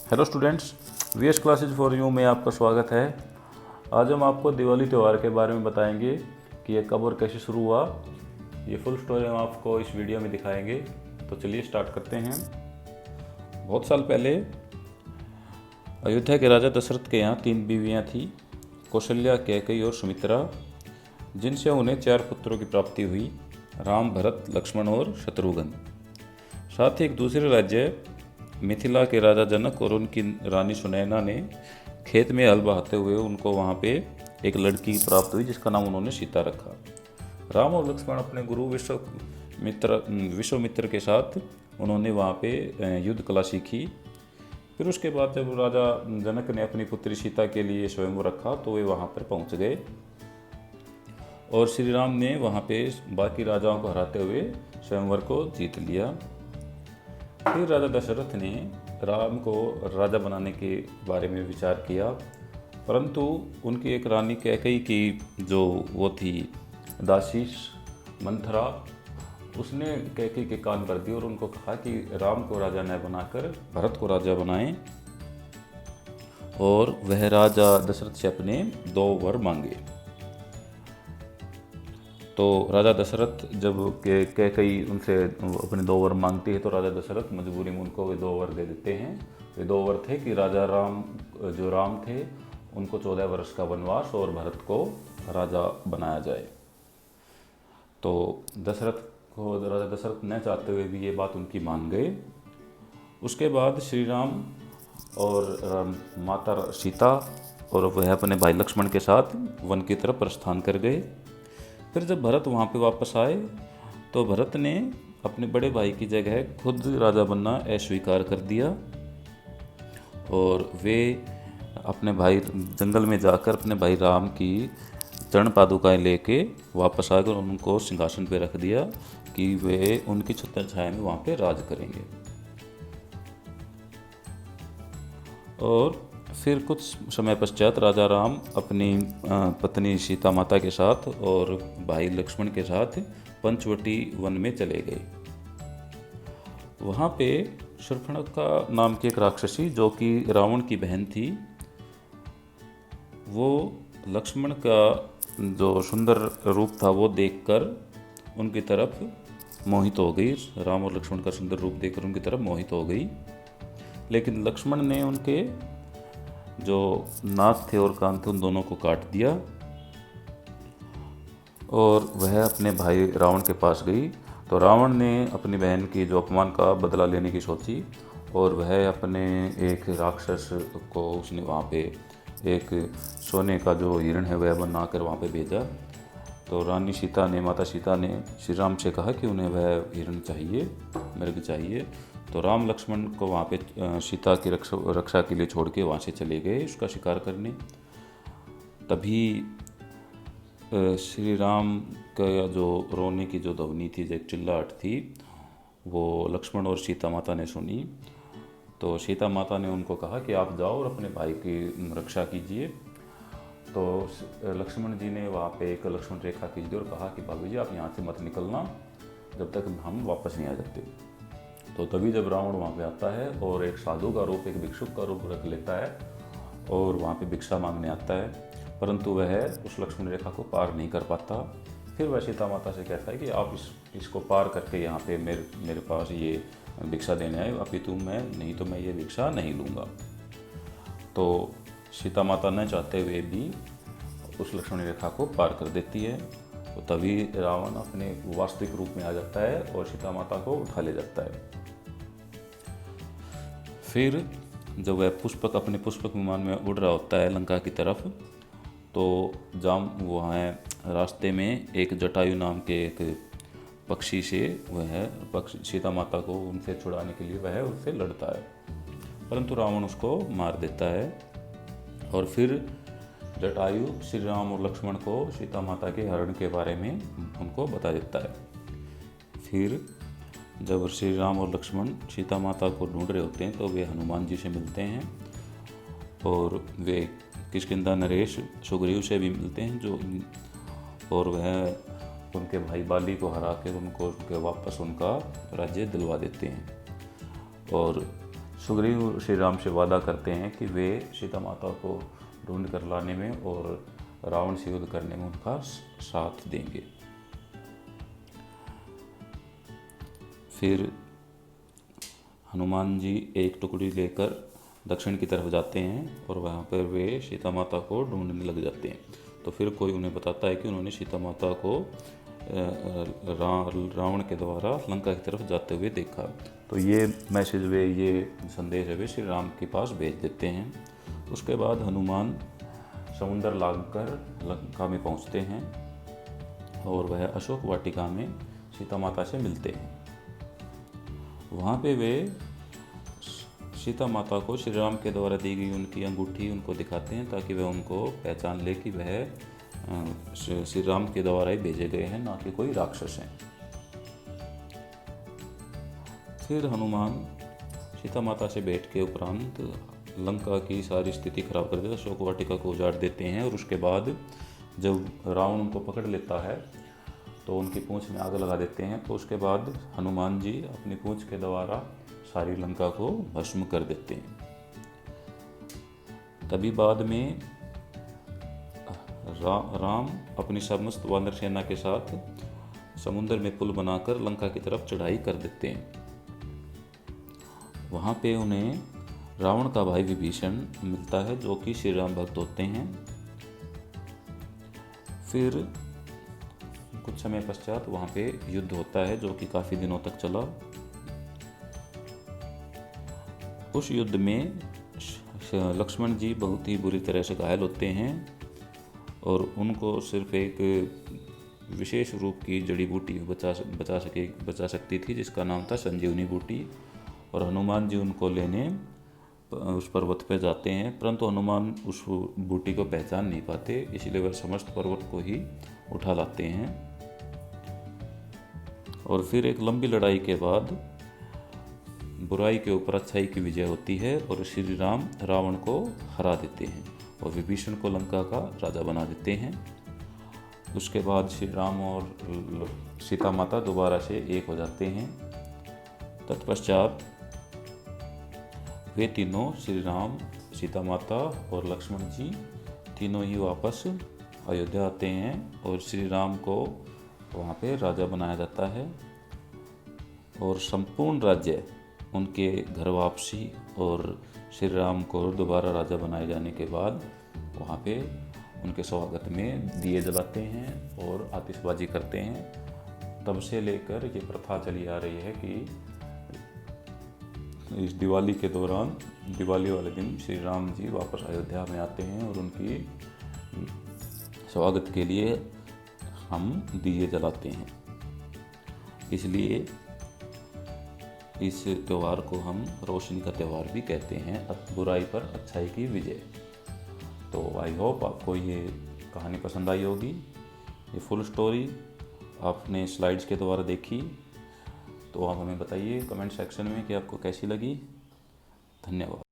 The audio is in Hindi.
Hello students, VS classes for you में आपका स्वागत है। आज हम आपको दिवाली त्यौहार के बारे में बताएंगे कि ये कब और कैसे शुरू हुआ। ये फुल स्टोरी हम आपको इस वीडियो में दिखाएंगे। तो चलिए स्टार्ट करते हैं। बहुत साल पहले अयोध्या के राजा दशरथ के यहाँ 3 बीवियाँ थीं, कौशल्या, कैकेयी और सुमित्रा, जिनसे उन्हें 4 पुत्रों की प्राप्ति हुई, राम, भरत, लक्ष्मण और शत्रुघ्न। साथ ही एक दूसरे राज्य मिथिला के राजा जनक और उनकी रानी सुनैना ने खेत में हल बहाते हुए उनको वहाँ पे एक लड़की प्राप्त हुई, जिसका नाम उन्होंने सीता रखा। राम और लक्ष्मण अपने गुरु विश्वामित्र के साथ उन्होंने वहाँ पे युद्ध कला सीखी। फिर उसके बाद जब राजा जनक ने अपनी पुत्री सीता के लिए स्वयंवर रखा तो वे वहाँ पर पहुँच गए और श्री राम ने वहाँ पे बाकी राजाओं को हराते हुए स्वयंवर को जीत लिया। फिर राजा दशरथ ने राम को राजा बनाने के बारे में विचार किया, परंतु उनकी एक रानी कैकेयी की जो वो थी दासी मंथरा, उसने कैकेयी के कान भर दिए और उनको कहा कि राम को राजा न बनाकर भरत को राजा बनाएं। और वह राजा दशरथ से अपने 2 वर मांगे। तो राजा दशरथ जब कैकेयी उनसे अपने 2 वर मांगती है तो राजा दशरथ मजबूरी में उनको वे 2 वर दे देते हैं। वे 2 वर थे कि राजा राम थे उनको 14 वर्ष का वनवास और भरत को राजा बनाया जाए। तो राजा दशरथ न चाहते हुए भी ये बात उनकी मान गए। उसके बाद श्री राम और माता सीता और वह अपने भाई लक्ष्मण के साथ वन की तरफ प्रस्थान कर गए। फिर जब भरत वहाँ पे वापस आए तो भरत ने अपने बड़े भाई की जगह खुद राजा बनना अस्वीकार कर दिया और वे अपने भाई जंगल में जाकर अपने भाई राम की चरण पादुकाएं लेके वापस आकर उनको सिंहासन पे रख दिया कि वे उनकी छत्र छाया में वहाँ पे राज करेंगे। और फिर कुछ समय पश्चात राजा राम अपनी पत्नी सीता माता के साथ और भाई लक्ष्मण के साथ पंचवटी वन में चले गए। वहाँ पे शूर्पणखा नाम की एक राक्षसी, जो कि रावण की बहन थी, वो लक्ष्मण का जो सुंदर रूप था वो देखकर उनकी तरफ मोहित हो गई। राम और लक्ष्मण का सुंदर रूप देखकर उनकी तरफ मोहित हो गई। लेकिन लक्ष्मण ने उनके जो नाक थे और कान थे उन दोनों को काट दिया और वह अपने भाई रावण के पास गई। तो रावण ने अपनी बहन की जो अपमान का बदला लेने की सोची और वह अपने एक राक्षस को उसने वहाँ पे एक सोने का जो हिरण है वह बनाकर वहाँ पे भेजा। तो माता सीता ने श्री राम से कहा कि उन्हें वह हिरण चाहिए, मृग चाहिए। तो राम लक्ष्मण को वहाँ पे सीता की रक्षा के लिए छोड़ के वहाँ से चले गए उसका शिकार करने। तभी श्री राम का जो रोने की जो ध्वनि थी, जो एक चिल्लाहट थी, वो लक्ष्मण और सीता माता ने सुनी। तो सीता माता ने उनको कहा कि आप जाओ और अपने भाई की रक्षा कीजिए। तो लक्ष्मण जी ने वहाँ पे एक लक्ष्मण रेखा खींच दी और कहा कि भाभी जी आप यहाँ से मत निकलना जब तक हम वापस नहीं आ जाते। तो तभी जब रावण वहाँ पे आता है और एक साधु का रूप, एक भिक्षुक का रूप रख लेता है और वहाँ पे भिक्षा मांगने आता है, परंतु वह उस लक्ष्मण रेखा को पार नहीं कर पाता। फिर वह सीता माता से कहता है कि आप इसको पार करके यहाँ पे मेरे पास ये भिक्षा देने आए, अपितु नहीं तो मैं ये भिक्षा नहीं लूँगा। तो सीता माता न चाहते हुए भी उस लक्ष्मण रेखा को पार कर देती है। तो तभी रावण अपने वास्तविक रूप में आ जाता है और सीता माता को उठा ले जाता है। फिर जब वह अपने पुष्पक विमान में उड़ रहा होता है लंका की तरफ, तो वहाँ रास्ते में एक जटायु नाम के एक पक्षी से सीता माता को उनसे छुड़ाने के लिए वह उससे लड़ता है, परंतु रावण उसको मार देता है। और फिर जटायु श्री राम और लक्ष्मण को सीता माता के हरण के बारे में उनको बता देता है। फिर जब श्री राम और लक्ष्मण सीता माता को ढूंढ रहे होते हैं तो वे हनुमान जी से मिलते हैं और वे किष्किंधा नरेश सुग्रीव से भी मिलते हैं और वह उनके भाई बाली को हरा कर उनको वापस उनका राज्य दिलवा देते हैं। और सुग्रीव श्री राम से वादा करते हैं कि वे सीता माता को ढूंढ कर लाने में और रावण से युद्ध करने में उनका साथ देंगे। फिर हनुमान जी एक टुकड़ी लेकर दक्षिण की तरफ जाते हैं और वहाँ पर वे सीता माता को ढूंढने लग जाते हैं। तो फिर कोई उन्हें बताता है कि उन्होंने सीता माता को रावण के द्वारा लंका की तरफ जाते हुए देखा। तो ये मैसेज वे, ये संदेश वे श्री राम के पास भेज देते हैं। उसके बाद हनुमान समुंदर लांघकर लंका में पहुंचते हैं और वह अशोक वाटिका में सीता माता से मिलते हैं। वहाँ पे वे सीता माता को श्री राम के द्वारा दी गई उनकी अंगूठी उनको दिखाते हैं ताकि वह उनको पहचान ले कि वह श्री राम के द्वारा ही भेजे गए हैं, ना कि कोई राक्षस हैं। फिर हनुमान सीता माता से भेंट के उपरांत लंका की सारी स्थिति खराब कर देते, अशोक वाटिका को उजाड़ देते हैं। और उसके बाद जब रावण उनको पकड़ लेता है तो उनकी पूंछ में आग लगा देते हैं। तो उसके बाद हनुमान जी अपनी पूंछ के द्वारा सारी लंका को भस्म कर देते हैं। तभी बाद में राम अपनी समस्त वानर सेना के साथ समुद्र में पुल बनाकर लंका की तरफ चढ़ाई कर देते हैं। वहाँ पे उन्हें रावण का भाई विभीषण मिलता है जो कि श्री राम भक्त होते हैं। फिर कुछ समय पश्चात वहाँ पे युद्ध होता है जो कि काफ़ी दिनों तक चला। उस युद्ध में लक्ष्मण जी बहुत ही बुरी तरह से घायल होते हैं और उनको सिर्फ एक विशेष रूप की जड़ी बूटी बचा सकती थी जिसका नाम था संजीवनी बूटी। और हनुमान जी उनको लेने उस पर्वत पर जाते हैं, परंतु हनुमान उस बूटी को पहचान नहीं पाते, इसलिए वह समस्त पर्वत को ही उठा लाते हैं। और फिर एक लंबी लड़ाई के बाद बुराई के ऊपर अच्छाई की विजय होती है और श्री राम रावण को हरा देते हैं और विभीषण को लंका का राजा बना देते हैं। उसके बाद श्री राम और सीता माता दोबारा से एक हो जाते हैं। तत्पश्चात वे तीनों, श्री राम, सीता माता और लक्ष्मण जी, तीनों ही वापस अयोध्या आते हैं और श्री राम को वहाँ पे राजा बनाया जाता है। और संपूर्ण राज्य उनके घर वापसी और श्री राम को दोबारा राजा बनाए जाने के बाद वहाँ पे उनके स्वागत में दिए जलाते हैं और आतिशबाजी करते हैं। तब से लेकर ये प्रथा चली आ रही है कि इस दिवाली के दौरान, दिवाली वाले दिन श्री राम जी वापस अयोध्या में आते हैं और उनकी स्वागत के लिए हम दिए जलाते हैं। इसलिए इस त्यौहार को हम रोशनी का त्यौहार भी कहते हैं, बुराई पर अच्छाई की विजय। तो आई होप आपको ये कहानी पसंद आई होगी। ये फुल स्टोरी आपने स्लाइड्स के द्वारा देखी, तो आप हमें बताइए कमेंट सेक्शन में कि आपको कैसी लगी। धन्यवाद।